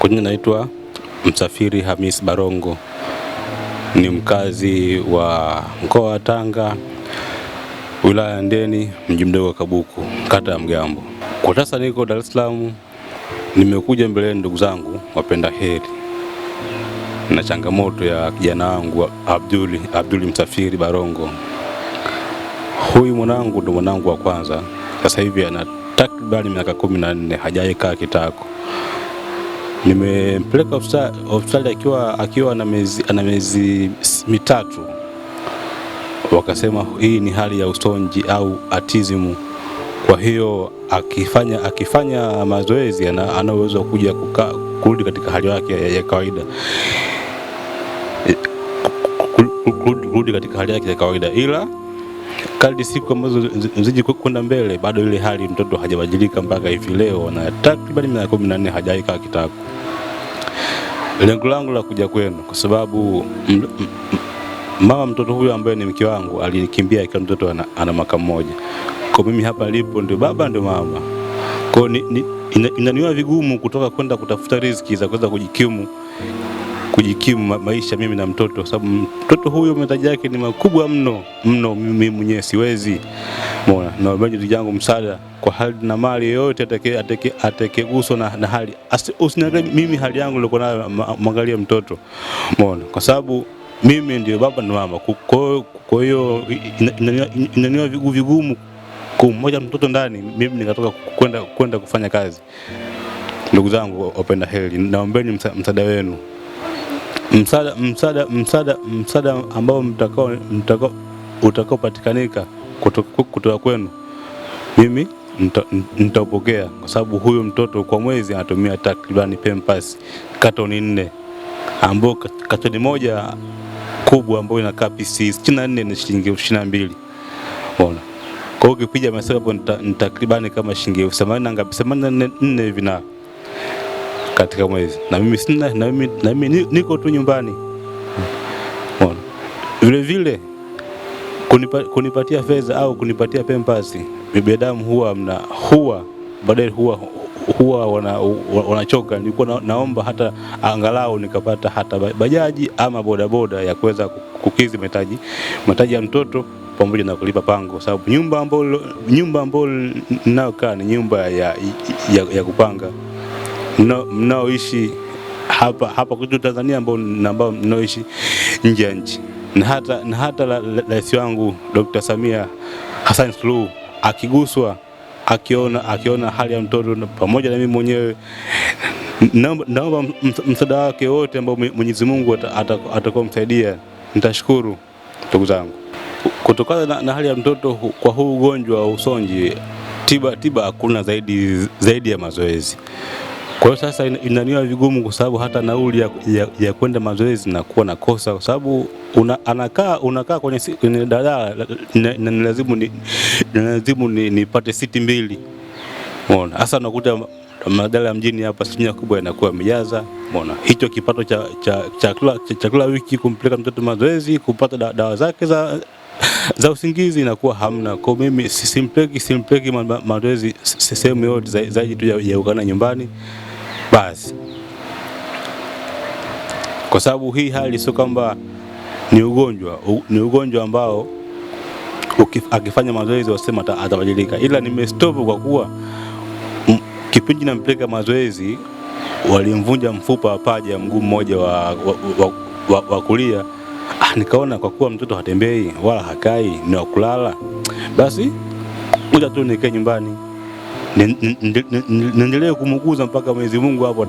Kwa jina naitwa Msafiri Hamis Barongo, ni mkazi wa mkoa wa Tanga, wilaya ya Ndeni, mji mdogo wa Kabuku, kata ya Mgambo. Kwa sasa niko Dar es Salaam, nimekuja mbele ndugu zangu wapenda heri na changamoto ya kijana wangu Abduli Msafiri Barongo. Huyu mwanangu ndo mwanangu wa kwanza. Sasa hivi ana takribani miaka 14, hajaikaa kitako. Nimempeleka hospitali akiwa ana miezi mitatu. Wakasema hii ni hali ya usonji au autism. Kwa hiyo akifanya mazoezi ana uwezo kuja kurudi katika hali yake ya kawaida. Kurudi katika hali yake ya kawaida, ila kadri siku ambazo ziji kwenda mbele bado ile hali mtoto hajabadilika mpaka hivi leo na takriban miaka 14 hajaikaa kitako. Lengo langu la kuja kwenu kwa sababu mama mtoto huyu ambaye ni mke wangu alinikimbia akiwa mtoto ana mwaka mmoja. Kwa mimi hapa nilipo ndio baba ndio mama. Kwa inaniwa vigumu kutoka kwenda kutafuta riziki za kuweza kujikimu maisha mimi na mtoto, sababu mtoto huyu mahitaji yake ni makubwa mno mimi mwenyewe siwezi. Umeona? Na ndugu yangu msaada kwa hali na mali yote atakeguswa na hali. Usiniangalie mimi hali yangu nilikuwa nayo, mwangalie mtoto. Umeona? Kwa sababu mimi ndio baba na mama. Kwa hiyo inaniwa vigumu kummoja mtoto ndani, mimi nikatoka kwenda kufanya kazi. Ndugu zangu wapenda heri, naombeni msaada wenu. Msaada ambao utakaopatikanika kutoka kwenu, mimi nitaupokea, kwa sababu huyu mtoto kwa mwezi anatumia takribani Pampers katoni 4, ambao katoni moja kubwa ambayo inakaa PC 64 ni shilingi 22. Unaona? Kwa hiyo ukipija mahesabu hapo ni takribani kama shilingi 80 ngapi, 84 hivi na katika mwezi. Na mimi sina, na mimi niko tu nyumbani. Unaona? Vile kunipatia fedha au kunipatia Pampers, binadamu huwa baadaye wanachoka. Nilikuwa naomba hata angalau nikapata hata bajaji ama bodaboda ya kuweza kukidhi mahitaji ya mtoto pamoja na kulipa pango, sababu nyumba ambayo ninayokaa ni nyumba ya kupanga. Mnaoishi hapa kwetu Tanzania ambao mnaoishi nje ya nchi. Na hata rais wangu Dr. Samia Hassan Suluhu akiguswa, akiona hali ya mtoto pamoja na mimi mwenyewe, naomba msaada wake wote ambao Mwenyezi Mungu atakomsaidia, nitashukuru. Ndugu zangu, kutokana na hali ya mtoto kwa huu ugonjwa wa usonji, tiba hakuna zaidi ya mazoezi. Kwa hiyo sasa inaniwa vigumu, kwa sababu hata nauli ya kwenda mazoezi na kuwa nakosa, kwa sababu unakaa kwenye daladala na lazima nipate siti mbili. Umeona? Hasa unakuta madala mjini hapa sinia kubwa inakuwa imejaza. Umeona? Hicho kipato cha kila wiki kumpeleka mtoto mazoezi, kupata dawa zake za usingizi inakuwa hamna. Kwa mimi simpeleki mazoezi sehemu yote zaidi tu ya ukana nyumbani basi. Kwa sababu hii hali sio kwamba ni ugonjwa ambao akifanya mazoezi wasema atabadilika, ila nimestop kwa kuwa kipindi nampeleka mazoezi walimvunja mfupa wa paja mguu mmoja wa kulia. Nikaona kwa kuwa mtoto hatembei wala hakai, ni wa kulala, basi ngoja tu nikae nyumbani niendelee kumuguza mpaka Mwenyezi Mungu hapo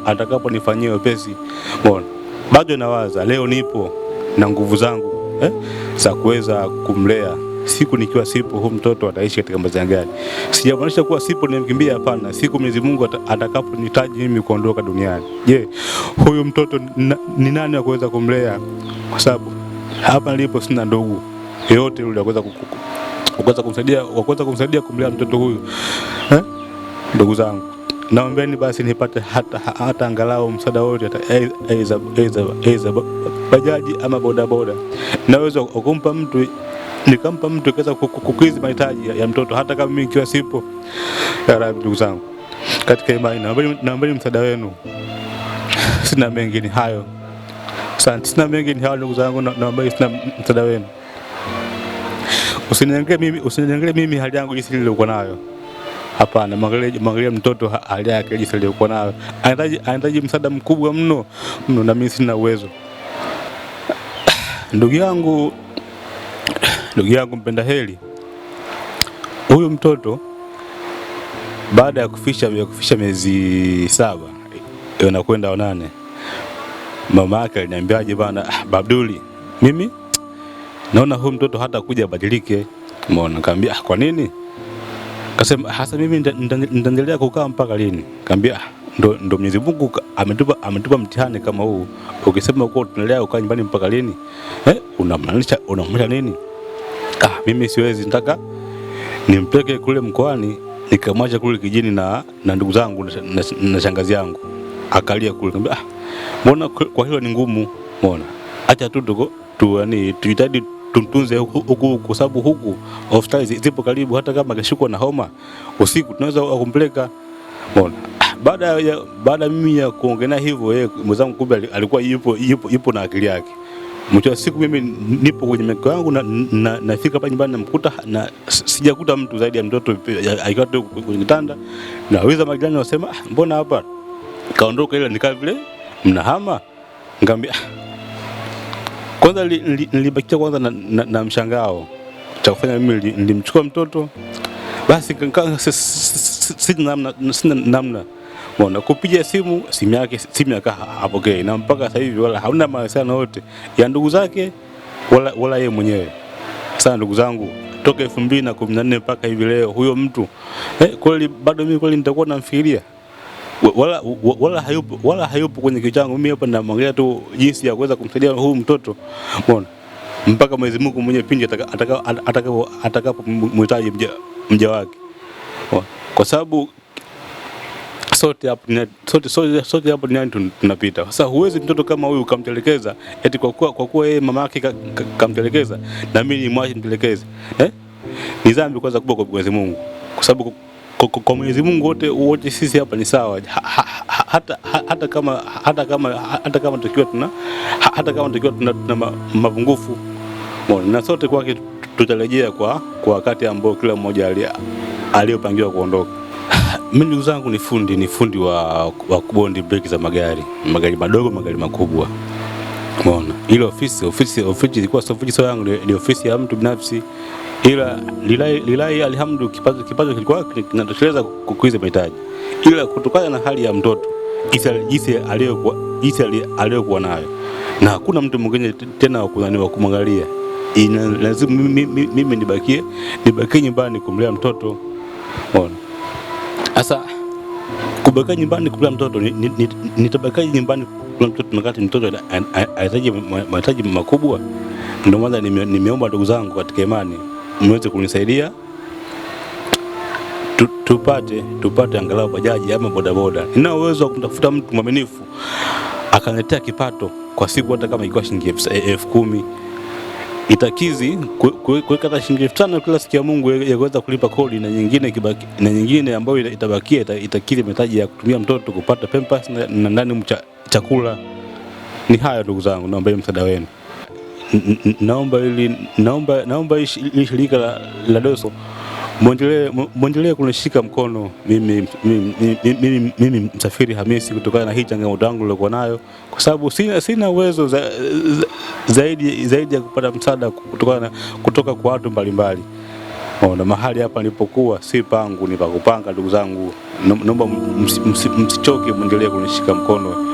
atakapo nifanyie wepesi. Mbona bado nawaza leo nipo na nguvu zangu za kuweza kumlea. Siku nikiwa sipo huyu mtoto ataishi katika mazingira gani? Sijamaanisha kuwa sipo nimkimbia, hapana. Siku Mwenyezi Mungu atakaponihitaji mimi kuondoka duniani, je, huyu mtoto ni nani wa kuweza kumlea? Kwa sababu hapa nilipo sina ndugu yote yule kuweza kumsaidia kumlea mtoto huyu. Ndugu zangu, naombeni basi nipate hata angalau msaada wote, hata bajaji ama bodaboda. Naweza kumpa mtu, nikampa mtu kaweza kukidhi mahitaji ya mtoto hata kama mimi nikiwa sipo. Ya Rabbi, ndugu zangu, katika imani. Naomba msaada wenu. Sina mengi, ni hayo. Asante. Sina mengi, ni hayo ndugu zangu, naomba msaada wenu. Usiniangalie mimi hali yangu jinsi nilikuwa nayo. Hapana, mwangalie mtoto hali yake jinsi alikuwa nayo. Anahitaji msaada mkubwa mno na mimi sina uwezo. Ndugu yangu mpenda heri, huyu mtoto baada ya kufisha miezi 7 inakwenda 8, mama yake aliniambiaje bana, Abduli, mimi naona huyu mtoto hata kuja badilike. Umeona? Nikamwambia kwa nini? Akasema hasa mimi nitaendelea kukaa mpaka lini? Nikamwambia ndo Mwenyezi Mungu ametupa mtihani kama huu. Ukisema uko tunaendelea kukaa nyumbani mpaka lini? Unamaanisha nini? Mimi siwezi, nataka nimpeleke kule mkoani nikamwacha kule kijini na ndugu zangu na shangazi yangu. Akalia kule. Nikamwambia mbona kwa hilo ni ngumu? Umeona? Acha tu tujitahidi tumtunze huku kwa sababu huku hospitali zipo karibu, hata kama akishikwa na homa usiku tunaweza kumpeleka. Umeona? Baada mimi ya kuongea hivyo, yeye mwenzangu kumbe alikuwa yupo na akili yake. Mwisho wa siku mimi nipo kwenye meko yangu na nafika hapa nyumbani namkuta na sijakuta mtu zaidi ya mtoto akiwa tu kwenye kitanda. Na waweza majirani wasema mbona hapa kaondoka, ile nikaa vile mnahama. Nikamwambia kwanza nilibakia kwanza na mshangao. Cha kufanya mimi nilimchukua mtoto basi sina namna. Mbona kupiga simu yake hapokei, na mpaka sasa hivi wala hauna mawasiliano yote ya ndugu zake wala yeye mwenyewe. Sasa ndugu zangu, toka 2014 mpaka hivi leo huyo mtu kweli bado mimi kweli nitakuwa namfikiria wala hayupo kwenye kichwa changu. Mimi hapa namwangalia tu jinsi ya kuweza kumsaidia huyu mtoto. Umeona? Mpaka Mwenyezi Mungu mwenyewe pindi atakapomhitaji mja wake. Kwa sababu sote hapo duniani tunapita. Sasa huwezi mtoto kama huyu ukamtelekeza eti kwa kuwa yeye mama yake kamtelekeza na mimi nimwache nitelekeze. Ni dhambi kwanza kubwa kwa Mwenyezi Mungu. Kwa sababu kwa Mwenyezi Mungu wote sisi hapa ni sawa. Hata kama tukiwa tuna mapungufu. Na sote kwake tutarejea kwa wakati ambao kila mmoja aliyopangiwa kuondoka. Mimi ndugu zangu ni fundi wa kubondi breki za magari madogo, magari makubwa. Umeona? Ile ofisi ilikuwa sio ofisi yangu, ni ofisi ya mtu binafsi. Ila lilai alhamdulillah kipato kilikuwa kinatosheleza kukidhi mahitaji. Ila kutokana na hali ya mtoto jinsi aliyokuwa nayo, na hakuna mtu mwingine tena wa kumwangalia, lazima mimi nibakie nyumbani kumlea mtoto. Umeona? Sasa kubaki nyumbani kulea mtoto, nitabaki nyumbani kulea mtoto wakati mtoto anahitaji mahitaji makubwa. Ndio maana nimeomba ndugu zangu katika imani mweze kunisaidia tupate angalau bajaji ama bodaboda. Nina uwezo wa kumtafuta mtu mwaminifu akaniletea kipato kwa siku, hata kama ilikuwa shilingi 10,000 itakizi kuweka hata shilingi 5,000 kila siku ya Mungu ya kuweza kulipa kodi, na nyingine ambayo itabakia itakidhi mahitaji ya kutumia mtoto kupata pampers na ndani chakula. Ni hayo ndugu zangu, naomba msaada wenu. Naomba hili shirika la Doso muendelee kunishika mkono mimi Msafiri Hamisi, kutokana na hii changamoto yangu nilikuwa nayo, kwa sababu sina uwezo zaidi ya kupata msaada kutoka kwa watu mbalimbali. Na mahali hapa nilipokuwa si pangu, ni pa kupanga. Ndugu zangu, naomba msichoke, muendelee kunishika mkono